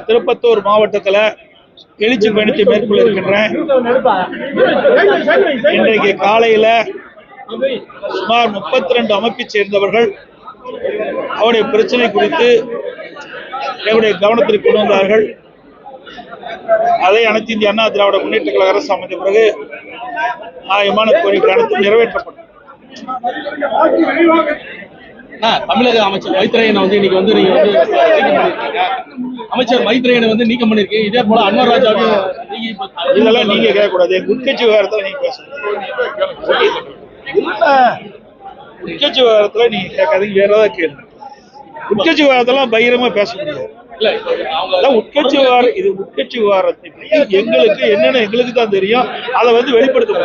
திருப்பத்தூர் மாவட்டத்தில் எழுச்சி பயணத்தை மேற்கொள்ள இருக்கின்றேன். இன்றைக்கு காலையில் சுமார் 32 அமைப்பை சேர்ந்தவர்கள் அவருடைய பிரச்சனை குறித்து எங்களுடைய கவனத்திற்கு கொண்டு வந்தார்கள். அதை அனைத்து இந்திய அண்ணா திராவிட முன்னேற்ற கழக அரசு அமைந்த பிறகு நியாயமான கோரிக்கைகள் அனைத்தும் நிறைவேற்றப்படும். தமிழக அமைச்சர் மைத்ரேயனை வந்து இன்னைக்கு வந்து நீங்க வந்து நீக்கம் பண்ணிருக்கீங்க. அமைச்சர் மைத்ரேயனை வந்து நீக்கம் பண்ணிருக்கீங்க. இதே போல அன்வர் ராஜாவுக்கு இதெல்லாம் நீங்க கேட்கக்கூடாது. உட்கட்சி விவகாரத்துல நீங்க பேசணும். உட்கட்சி விவகாரத்துல நீங்க கேட்காதீங்க, வேற ஏதாவது கேள்வி. உட்கட்சி விவகாரத்தெல்லாம் பகிரமா பேச முடியாது. உட்கட்சி விவகாரம் இது. உட்கட்சி விவகாரத்தை எங்களுக்கு என்னென்ன எங்களுக்கு தான் தெரியும். அதை வந்து வெளிப்படுத்த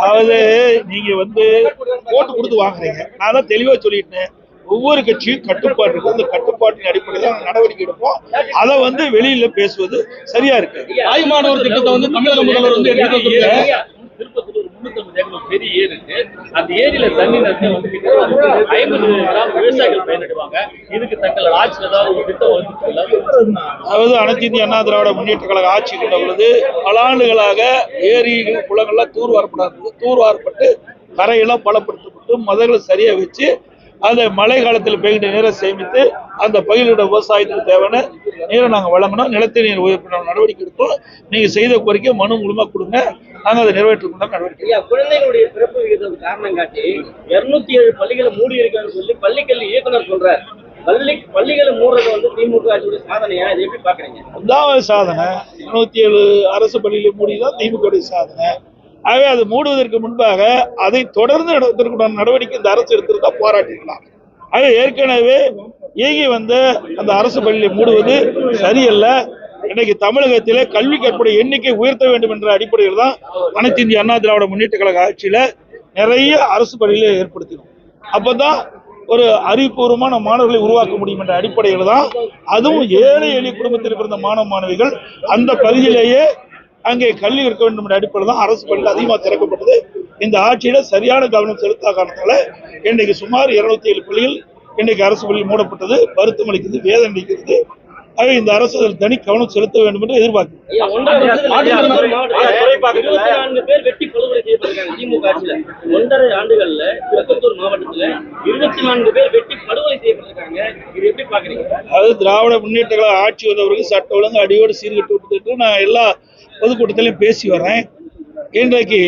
அதாவது நீங்க வந்து போட்டு கொடுத்து வாங்குறீங்க. நான் தான் தெளிவா சொல்லிட்டேன். ஒவ்வொரு கட்சியும் கட்டுப்பாடு இருக்கு. அந்த கட்டுப்பாட்டின் அடிப்படையில் நடவடிக்கை எடுப்போம். அதை வந்து வெளியில பேசுவது சரியா இருக்கு. தாய்மானவர் திட்டத்தை வந்து தமிழக முதல்வர் வந்து பெரிய ஏரி இருக்கு. அந்த ஏரியில தண்ணி வந்து 50 கிராம் விவசாயிகள் பயன்படுவாங்க. இதுக்கு தங்கள் ஆட்சியில் ஏதாவது ஒரு திட்டம் வந்து அதாவது அனைத்து இந்திய அண்ணா திராவிட முன்னேற்ற கழக ஆட்சி கொண்ட பொழுது பல ஆண்டுகளாக ஏரிகள் குளங்கள்லாம் தூர்வாரப்பட்டு கரையெல்லாம் பலப்படுத்தப்பட்டு மதங்களை சரியா வச்சு அந்த மழை காலத்தில் பெய்கின்ற நீரை சேமித்து அந்த பயிரிட விவசாயத்துக்கு தேவையான நீரை நாங்கள் வழங்கணும். நிலத்தடி நீர் உயர்த்த நடவடிக்கை எடுப்போம். நீங்க செய்த கோரிக்கை மனு மூலமா கொடுங்க, நாங்கள் அதை நிறைவேற்றுக்கொண்ட நடவடிக்கை. குழந்தைகளுடைய பிறப்பு விகிதம் காரணம் காட்டி 207 பள்ளிகளை மூடி இருக்கான்னு சொல்லி பள்ளிக்கல்வி இயக்குனர் சொல்றாரு. பள்ளிகளை மூடுறது வந்து திமுக ஆட்சியுடைய சாதனையா? இதை எப்படி பாக்குறீங்க? அதான் சாதனை. 207 அரசு பள்ளிகளை மூடிதான் திமுக சாதனை. ஆகவே அது மூடுவதற்கு முன்பாக அதை தொடர்ந்து நடத்துவதற்கான நடவடிக்கை இந்த அரசு எடுத்திருந்தா போராட்டிக்கலாம். ஆக ஏற்கனவே இயங்கி வந்த அந்த அரசு பள்ளியை மூடுவது சரியல்ல. இன்னைக்கு தமிழகத்திலே கல்வி கற்புடைய எண்ணிக்கை உயர்த்த வேண்டும் என்ற அடிப்படையில் தான் அனைத்து இந்திய அண்ணா திராவிட முன்னேற்ற கழக ஆட்சியில நிறைய அரசு பள்ளிகளை ஏற்படுத்தினோம். அப்பதான் ஒரு அறிவுபூர்வமான மாணவர்களை உருவாக்க முடியும் என்ற அடிப்படையில் தான், அதுவும் ஏழை எளிய குடும்பத்தில் பிறந்த மாணவ மாணவிகள் அந்த பகுதியிலேயே அங்கே கல்வி இருக்க வேண்டும் என்ற அடிப்படையில் தான் அரசு பள்ளி அதிகமாக திறக்கப்பட்டது. இந்த ஆட்சியில சரியான கவனம் செலுத்தாத காரணத்தால இன்றைக்கு சுமார் 207 பள்ளிகள் இன்றைக்கு அரசு பள்ளி மூடப்பட்டது. வருத்தம் அளிக்கிறது, வேதனை அளிக்கிறது. ஆக இந்த அரசு அதில் தனி கவனம் செலுத்த வேண்டும் என்று எதிர்பார்க்கிறேன். 24 பேர் வெட்டி படுகொலை செய்யப்பட்டிருக்காங்க திமுக ஆட்சியில. 1.5 ஆண்டுகள்ல திருப்பத்தூர் மாவட்டத்துல 24 பேர் வெட்டி படுகொலை செய்யப்பட்டிருக்காங்க. இது எப்படி பாக்குறீங்க? அது திராவிட முன்னேற்ற கழக ஆட்சி வந்தவர்கள் சட்ட ஒழுங்கு அடியோடு சீர்கட்டு விட்டுட்டு நான் எல்லா பொதுக்கூட்டத்திலையும் பேசி வரேன். இன்றைக்கு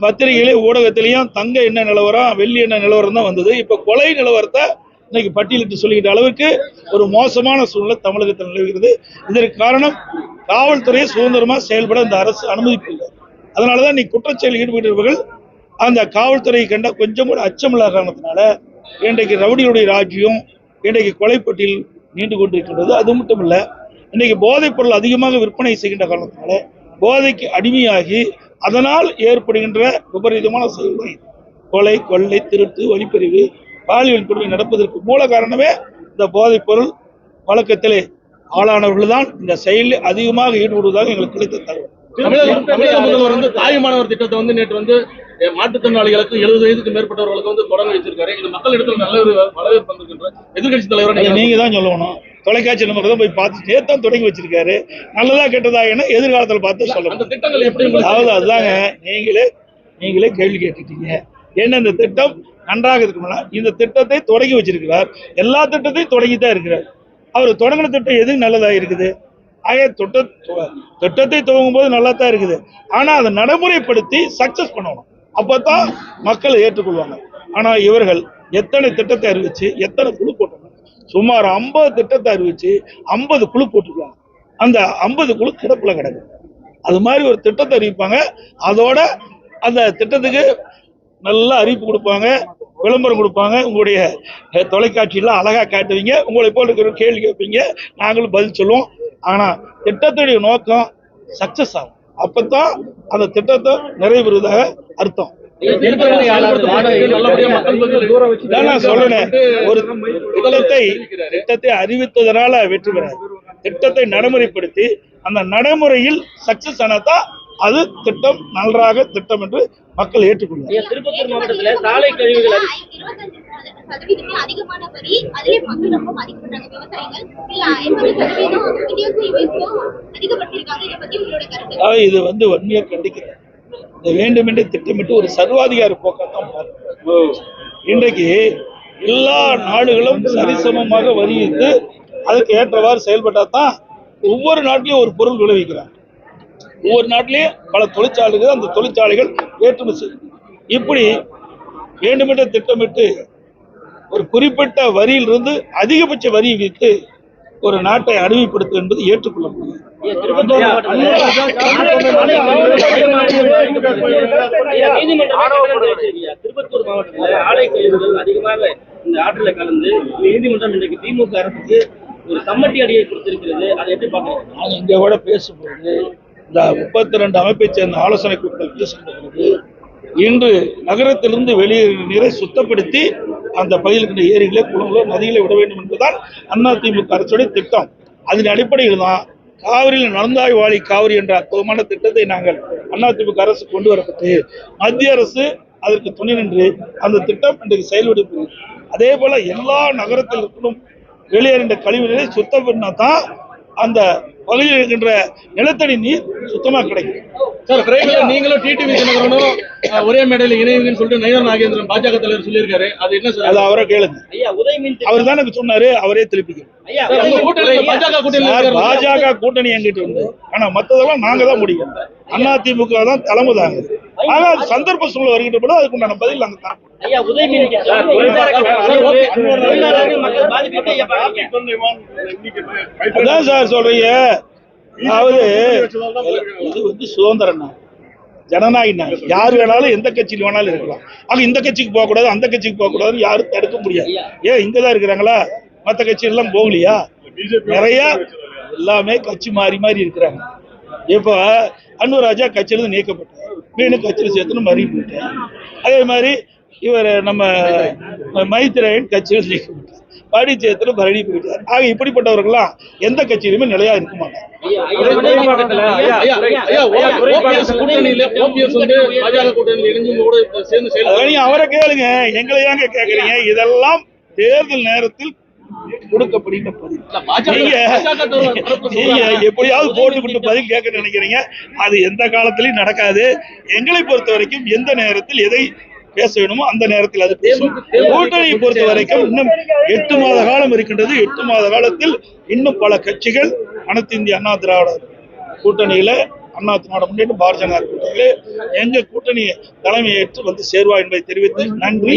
பத்திரிகையிலே ஊடகத்திலையும் தங்க என்ன நிலவரம், வெள்ளி என்ன நிலவரம் தான் வந்தது. இப்ப கொலை நிலவரத்தை இன்னைக்கு பட்டியலிட்டு சொல்லிக்கிட்ட அளவுக்கு ஒரு மோசமான சூழ்நிலை தமிழகத்தில் நிலவுகிறது. இதற்கு காரணம் காவல்துறையை சுதந்திரமா செயல்பட இந்த அரசு அனுமதிப்பில்லை. அதனாலதான் நீ குற்றச்செயலில் ஈடுபட்டவர்கள் அந்த காவல்துறையை கண்ட கொஞ்சம் கூட அச்சமில்லாத காரணத்தினால இன்றைக்கு ரவுடிகளுடைய ராஜ்யம் இன்றைக்கு கொலைப்பட்டியல் நீண்டு கொண்டிருக்கின்றது. அது மட்டும் இல்ல, இன்னைக்கு போதைப் பொருள் அதிகமாக விற்பனை செய்கின்ற காரணத்தினால போதைக்கு அடிமையாகி அதனால் ஏற்படுகின்ற விபரீதமான செயல்கள், கொலை, கொள்ளை, திருட்டு, வழிப்பறிவு, பாலியல் கொடுமை நடப்பதற்கு மூல காரணமே இந்த போதைப் பொருள் வழக்கத்திலே ஆளானவர்கள் தான் இந்த செயலில் அதிகமாக ஈடுபடுவதாக எங்களுக்கு கிடைத்த தகவல். தமிழக முதல்வர் வந்து தாய்மானவர் திட்டத்தை வந்து நேற்று வந்து மாற்றுத்திறனாளிகளுக்கு 70 வயதுக்கு மேற்பட்டவர்களுக்கு வந்து தொடங்கி வச்சிருக்காரு. இது மக்கள் இடத்துல நல்ல ஒரு வரவேற்பு வந்திருக்கின்ற எதிர்கட்சி தலைவர் நீங்க தான் சொல்லணும். தொலைக்காட்சி நம்பர் தான் போய் பார்த்து நேத்தான் தொடங்கி வச்சிருக்காரு. நல்லதா கெட்டதா என எதிர்காலத்தில் பார்த்து சொல்லணும். அந்த திட்டங்கள் எப்படி? அதாவது அதுதாங்க, நீங்களே கேள்வி கேட்டுட்டீங்க. என்ன இந்த திட்டம் நன்றாக இருக்கும்னா இந்த திட்டத்தை தொடங்கி வச்சிருக்கிறார். எல்லா திட்டத்தையும் தொடங்கித்தான் இருக்கிறார். அவர் தொடங்கின திட்டம் எது நல்லதா இருக்குது? ஆக திட்டத்தை துவங்கும் போது நல்லா தான் இருக்குது. ஆனா அதை நடைமுறைப்படுத்தி சக்சஸ் பண்ணணும். அப்பதான் மக்கள் ஏற்றுக்கொள்வாங்க. ஆனா இவர்கள் எத்தனை திட்டத்தை அறிவிச்சு எத்தனை குழு போட்டாங்க? சுமார் 50 திட்டத்தை அறிவிச்சு 50 குழு போட்டுருக்காங்க. அந்த 50 குழு கிடப்புல கிடக்கு. அது மாதிரி ஒரு திட்டத்தை அறிவிப்பாங்க. அதோட அந்த திட்டத்துக்கு நல்லா அறிவிப்பு கொடுப்பாங்க, விளம்பரம் கொடுப்பாங்க. உங்களுடைய தொலைக்காட்சியெல்லாம் அழகா காட்டுவீங்க. உங்களை போல இருக்கிற கேள்வி கேட்பீங்க, நாங்களும் பதில் சொல்லுவோம். ஆனா திட்டத்துடைய நோக்கம் சக்சஸ் ஆகும். அப்பதான் அந்த திட்டத்தை நிறைவேறுவதாக அர்த்தம். நான் சொல்றேன், ஒரு திட்டத்தை அறிவித்ததனால வெற்றி பெறாது. திட்டத்தை நடைமுறைப்படுத்தி அந்த நடைமுறையில் சக்சஸ் ஆனதான் அது திட்டம் நன்றாக திட்டம் என்று மக்கள் ஏற்றுக்கொள்வார். திருப்பத்தூர் மாவட்டத்துல சாலை கழிவுகள் 25% அதிகமான வரி, அதிலே மக்கள் ரொம்ப பாதிக்கப்படுறாங்க. விவசாயிகள் இல்ல 50% இந்தியன் ரயில்வேஸும் அதிகப்படுத்தியிருக்காங்க. இதை பத்தி உங்களோட கருத்து? இது வன்மையா கண்டிக்கிறேன். இது வேண்டுமென்றே திட்டமிட்டு ஒரு சர்வாதிகார போக்காத்தான் பார்க்கிறேன். இன்றைக்கு எல்லா நாடுகளும் சரிசமமாக வரியிட்டு அதுக்கு ஏற்றவாறு செயல்பட்டாதான் ஒவ்வொரு நாட்டிலையும் ஒரு பொருள் விளைவிக்கிறாங்க. ஒவ்வொரு நாட்டிலையும் பல தொழிற்சாலைகள், அந்த தொழிற்சாலைகள் ஏற்றுமதி செய்யும். இப்படி வேண்டுமென்றே திட்டமிட்டு ஒரு குறிப்பிட்ட வரியிலிருந்து அதிகபட்ச வரி விதித்து ஒரு நாட்டை அடிமைப்படுத்தும் என்பது ஏற்றுக்கொள்ள முடியாது. திருப்பத்தூர் மாவட்டத்துல ஆலை கழிவுகள் அதிகமாக இந்த ஆற்றுல கலந்து நீதிமன்றம் இன்றைக்கு திமுக அரசுக்கு ஒரு கம்மட்டி அடியை கொடுத்திருக்கிறது. அதை எப்படி பாக்குறீங்க? நாங்கள் இங்க கூட பேசும்போது இந்த 32 அமைப்பை சேர்ந்த ஆலோசனை கூட்டத்தில் பேசும்போது இன்று நகரத்திலிருந்து வெளியேறிய நீரை சுத்தப்படுத்தி அந்த பகுதியில் ஏரிகளே, குளங்களோ, நதிகளை விட வேண்டும் என்பதுதான் அதிமுக அரசுடைய திட்டம். அதன் அடிப்படையில் தான் காவிரியில் நடந்தாய் வாழி காவிரி என்ற அற்புதமான திட்டத்தை நாங்கள் அதிமுக அரசு கொண்டு வரப்பட்டு மத்திய அரசு அதற்கு துணை நின்று அந்த திட்டம் இன்றைக்கு செயல்படுகிறது. அதே போல எல்லா நகரத்தில் இருக்கணும் வெளியேறின்ற கழிவு நீரை சுத்தம் பண்ணாதான் அந்த பகுதியில் இருக்கின்ற நிலத்தடி நீர் சுத்தமா கிடைக்கும். சார், விரைவில் நீங்களும் டிடிவி தினகரனும் ஒரே மேடையில் இணைவுன்னு சொல்லிட்டு நயினார் நாகேந்திரன் பாஜக தலைவர் சொல்லியிருக்காரு. அது என்ன சார்? அது அவரை கேளுங்க. அவர் தான் எனக்கு சொன்னாரு, அவரே திருப்பிக்க. பாஜக கூட்டணி எங்கிட்ட உண்டு, ஆனா மத்ததெல்லாம் நாங்க தான் முடியும். அதிமுக தான் தலைமை தாங்க. ஆனா அது சந்தர்ப்ப சூழல் வருகின்ற போது அதுக்குண்டான பதில் நாங்க தரப்போம். அதான் சார் சொல்றீங்க. அதாவது இது சுதந்திரம் நாடு, ஜனநாயக நாடு. யார் வேணாலும் எந்த கட்சியில் வேணாலும் இருக்கலாம். ஆனா இந்த கட்சிக்கு போக கூடாது, அந்த கட்சிக்கு போக கூடாதுன்னு யாரும் தடுக்க முடியாது. ஏன் இங்கதான் இருக்கிறாங்களா? மற்ற கட்சி எல்லாம் போகலையா? நிறைய எல்லாமே கட்சி மாறி மாறி இருக்கிறாங்க. இப்ப அன்வராஜா கட்சியிலிருந்து நீக்கப்பட்டார், மீண்டும் கட்சியில் சேர்த்துன்னு மறி போயிட்டார். அதே மாதிரி இவர் நம்ம மைத்ரேயன் கட்சியில் நீக்கப்பட்டார், பரிச்சயத்துல பரடி போயிட்டார். ஆக இப்படிப்பட்டவர்கள்லாம் எந்த கட்சியிலுமே நிலையா இருக்க மாட்டாங்க. அவரை கேளுங்க, எங்களை ஏங்க கேக்குறீங்க? இதெல்லாம் தேர்தல் நேரத்தில் கொடுக்கப்படுகின்ற பதில். நீங்க எப்படியாவது போட்டுவிட்டு பதில் கேட்க நினைக்கிறீங்க. அது எந்த காலத்திலையும் நடக்காது. எங்களை பொறுத்த வரைக்கும் எந்த நேரத்தில் எதை பேச வேணுமோ அந்த நேரத்தில் அது பேசும். கூட்டணியை பொறுத்த வரைக்கும் இன்னும் 8 மாத காலம் இருக்கின்றது. 8 மாத காலத்தில் இன்னும் பல கட்சிகள் அனைத்து இந்திய அண்ணா திராவிட கூட்டணியில, அண்ணா திராவிட முன்னேற்ற பாரதிய ஜனதா கூட்டணியில எங்க கூட்டணி தலைமை ஏற்று வந்து சேருவா என்பதை தெரிவித்து நன்றி.